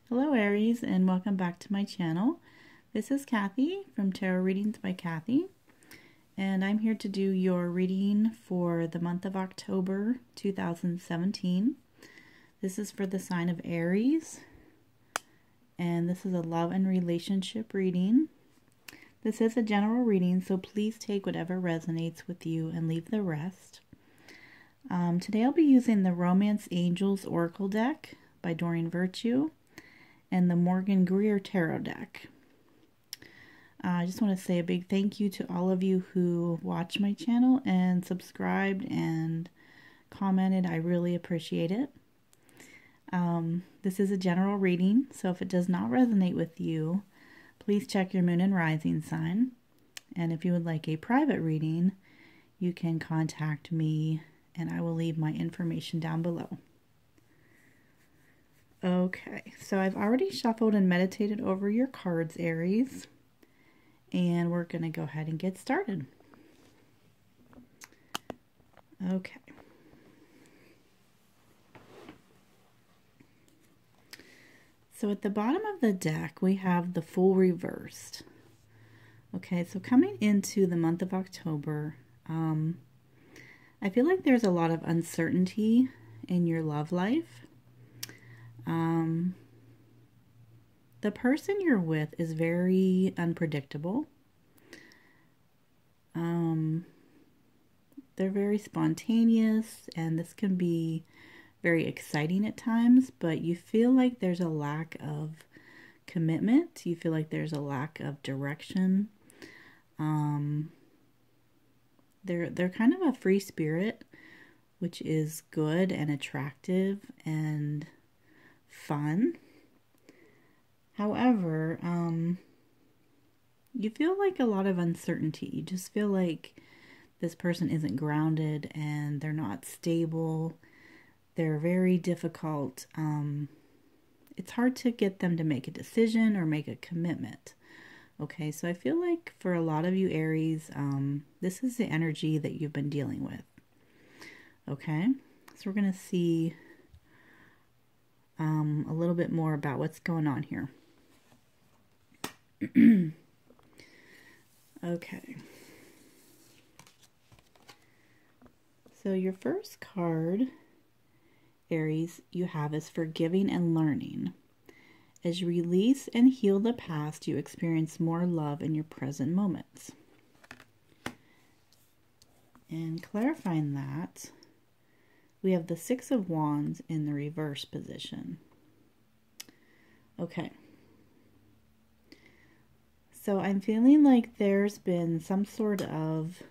Hello Aries, and welcome back to my channel. This is Kathy from Tarot Readings by Kathy, and I'm here to do your reading for the month of October 2017. This is for the sign of Aries, and this is a love and relationship reading. This is a general reading, so please take whatever resonates with you and leave the rest. Today I'll be using the Romance Angels Oracle deck by Doreen Virtue and the Morgan Greer Tarot deck. I just want to say a big thank you to all of you who watch my channel and subscribed and commented. I really appreciate it. This is a general reading, so if it does not resonate with you, please check your moon and rising sign. And if you would like a private reading, you can contact me and I will leave my information down below. Okay, so I've already shuffled and meditated over your cards, Aries, and we're going to go ahead and get started. Okay. So at the bottom of the deck, we have the Fool reversed. Okay, so coming into the month of October, I feel like there's a lot of uncertainty in your love life. The person you're with is very unpredictable. They're very spontaneous, and this can be very exciting at times, but you feel like there's a lack of commitment. You feel like there's a lack of direction. They're kind of a free spirit, which is good and attractive and fun. However, you feel like a lot of uncertainty. You just feel like this person isn't grounded and they're not stable. They're very difficult. It's hard to get them to make a decision or make a commitment. Okay, so I feel like for a lot of you Aries, this is the energy that you've been dealing with. Okay, so we're going to see a little bit more about what's going on here. Okay. So your first card, Aries, you have is Forgiving and Learning. As you release and heal the past, you experience more love in your present moments. And clarifying that, we have the Six of Wands in the reverse position. Okay. So I'm feeling like there's been some sort of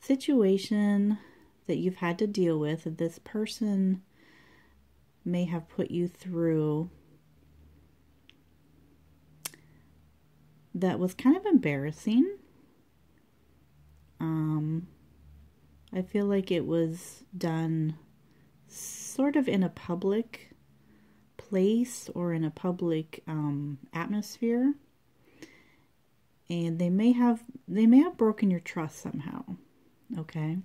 situation that you've had to deal with, that this person may have put you through that was kind of embarrassing. I feel like it was done sort of in a public place or in a public atmosphere, and they may have broken your trust somehow. Okay,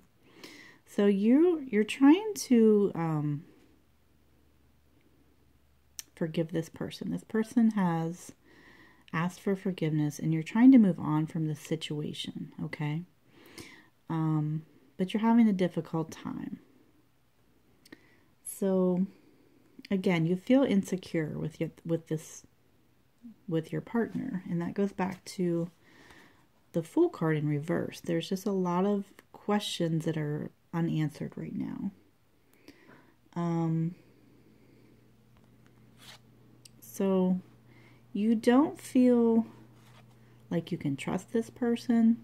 so you're trying to forgive this person. This person has asked for forgiveness, and you're trying to move on from this situation. Okay, but you're having a difficult time. So again, you feel insecure with your partner, and that goes back to the Fool card in reverse. There's just a lot of questions that are unanswered right now. So you don't feel like you can trust this person.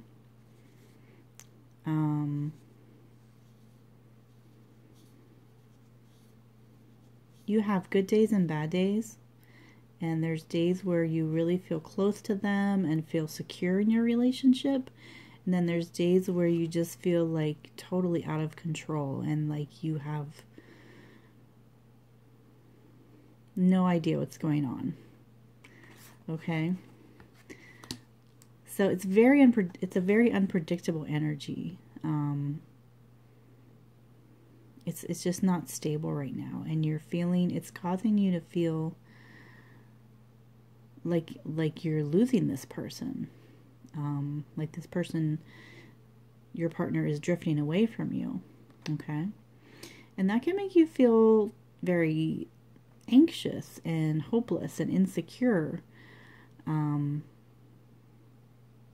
You have good days and bad days, and there's days where you really feel close to them and feel secure in your relationship, and then there's days where you just feel like totally out of control and like you have no idea what's going on. Okay, so it's a very unpredictable energy. it's just not stable right now, and you're feeling, it's causing you to feel like you're losing this person. Like this person, your partner, is drifting away from you. Okay? And that can make you feel very anxious and hopeless and insecure,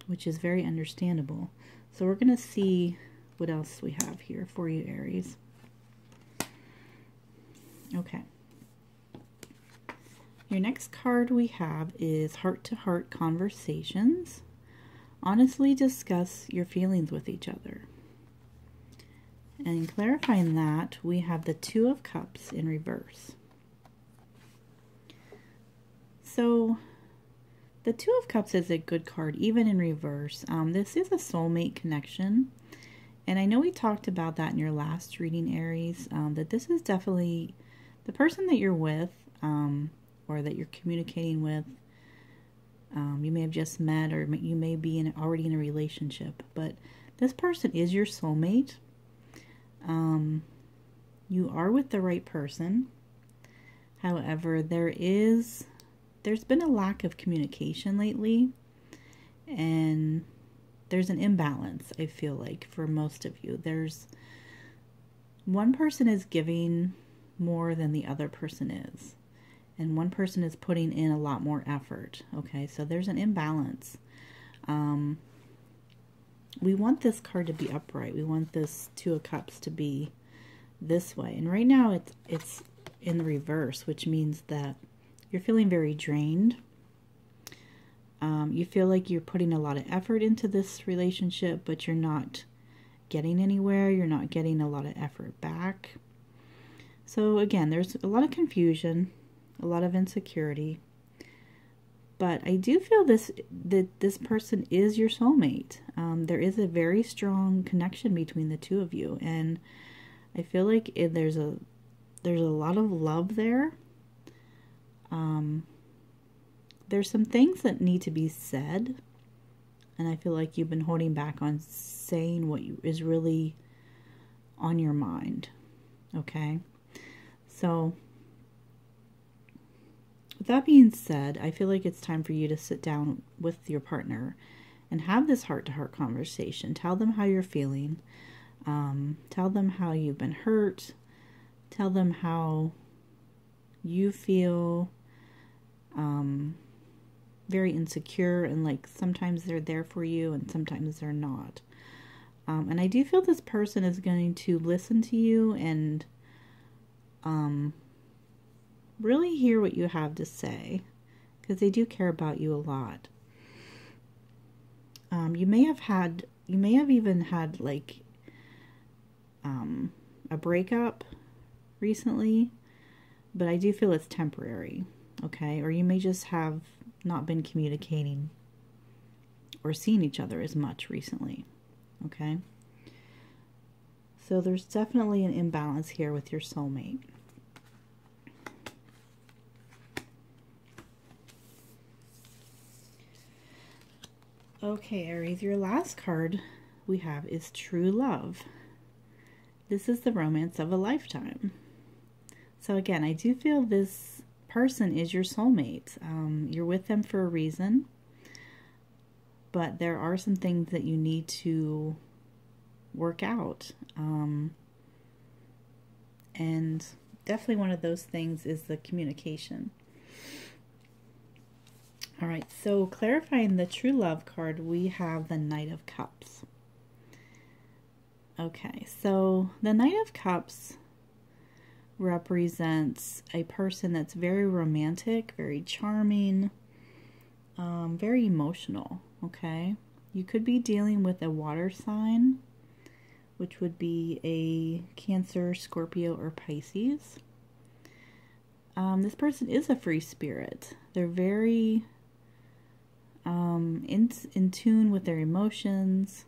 which is very understandable. So we're going to see what else we have here for you, Aries. Okay. Your next card we have is Heart-to-Heart Conversations. Honestly discuss your feelings with each other. And clarifying that, we have the Two of Cups in reverse. So, the Two of Cups is a good card, even in reverse. This is a soulmate connection. And I know we talked about that in your last reading, Aries, that this is definitely the person that you're with, or that you're communicating with. You may have just met, or you may be already in a relationship, but this person is your soulmate. You are with the right person. However, there's been a lack of communication lately, and there's an imbalance, I feel like, for most of you. There's one person is giving more than the other person is, and one person is putting in a lot more effort. Okay, so there's an imbalance. We want this card to be upright. We want this Two of Cups to be this way. And right now it's in the reverse, which means that you're feeling very drained. You feel like you're putting a lot of effort into this relationship, but you're not getting anywhere. You're not getting a lot of effort back. So again, there's a lot of confusion, a lot of insecurity. But I do feel that this person is your soulmate. There is a very strong connection between the two of you, and I feel like there's a lot of love there. There's some things that need to be said, and I feel like you've been holding back on saying what is really on your mind. Okay, so with that being said, I feel like it's time for you to sit down with your partner and have this heart-to-heart conversation. Tell them how you're feeling. Tell them how you've been hurt. Tell them how you feel very insecure, and like sometimes they're there for you and sometimes they're not. And I do feel this person is going to listen to you and really hear what you have to say, because they do care about you a lot. You may have even had like a breakup recently, but I do feel it's temporary, okay? Or you may just have not been communicating or seeing each other as much recently, okay? So there's definitely an imbalance here with your soulmate. Okay, Aries, your last card we have is True Love. This is the romance of a lifetime. So again, I do feel this person is your soulmate. You're with them for a reason, but there are some things that you need to work out. And definitely one of those things is the communication. All right, so clarifying the True Love card, we have the Knight of Cups. Okay, so the Knight of Cups represents a person that's very romantic, very charming, very emotional, okay? You could be dealing with a water sign, which would be a Cancer, Scorpio, or Pisces. This person is a free spirit. They're very in tune with their emotions,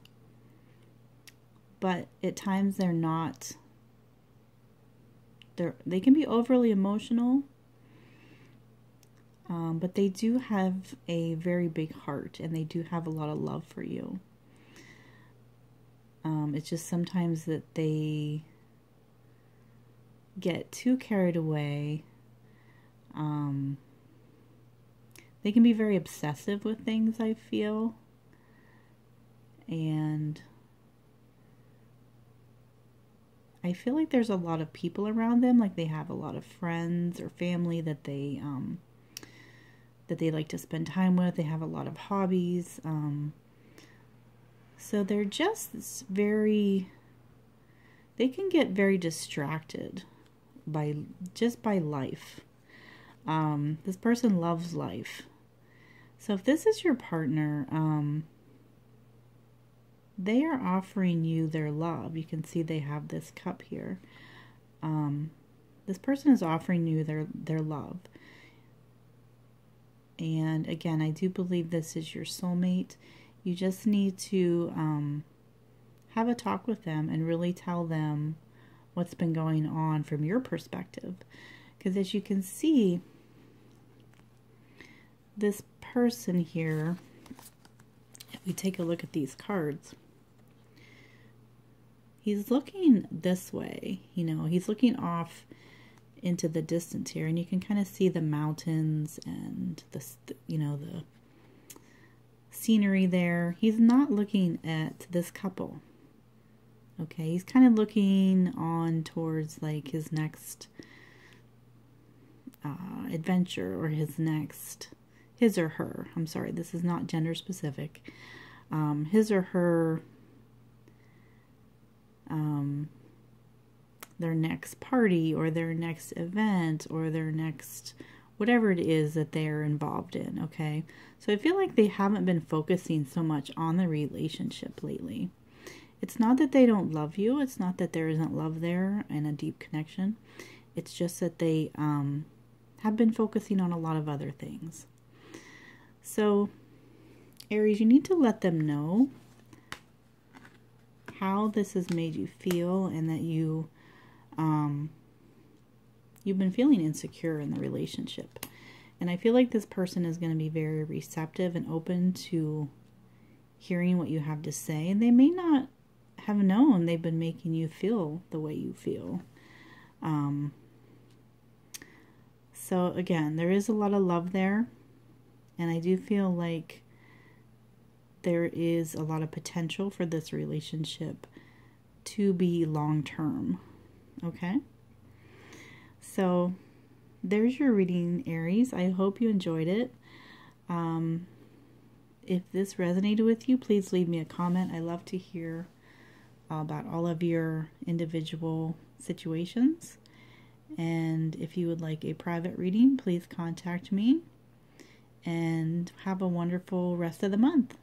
but at times they're not. They can be overly emotional, but they do have a very big heart, and they do have a lot of love for you. It's just sometimes that they get too carried away. They can be very obsessive with things, I feel. And I feel like there's a lot of people around them, like they have a lot of friends or family that they like to spend time with. They have a lot of hobbies. So they're just very, they can get very distracted by life. This person loves life. So if this is your partner, they are offering you their love. You can see they have this cup here. This person is offering you their love. And again, I do believe this is your soulmate. You just need to have a talk with them and really tell them what's been going on from your perspective. Because as you can see, this person here, if we take a look at these cards, he's looking this way, you know, he's looking off into the distance here, and you can kind of see the mountains and the scenery there. He's not looking at this couple. Okay, he's kind of looking on towards like his next adventure, or his or her, I'm sorry, this is not gender specific, his or her, their next party, or their next event, or their next whatever it is that they're involved in. Okay, so I feel like they haven't been focusing so much on the relationship lately. It's not that they don't love you, it's not that there isn't love there and a deep connection. It's just that they have been focusing on a lot of other things. So Aries, you need to let them know how this has made you feel, and that you've been feeling insecure in the relationship. And I feel like this person is going to be very receptive and open to hearing what you have to say. And they may not have known they've been making you feel the way you feel. So again, there is a lot of love there. And I do feel like there is a lot of potential for this relationship to be long-term. Okay? So there's your reading, Aries. I hope you enjoyed it. If this resonated with you, please leave me a comment. I love to hear about all of your individual situations. And if you would like a private reading, please contact me. And have a wonderful rest of the month.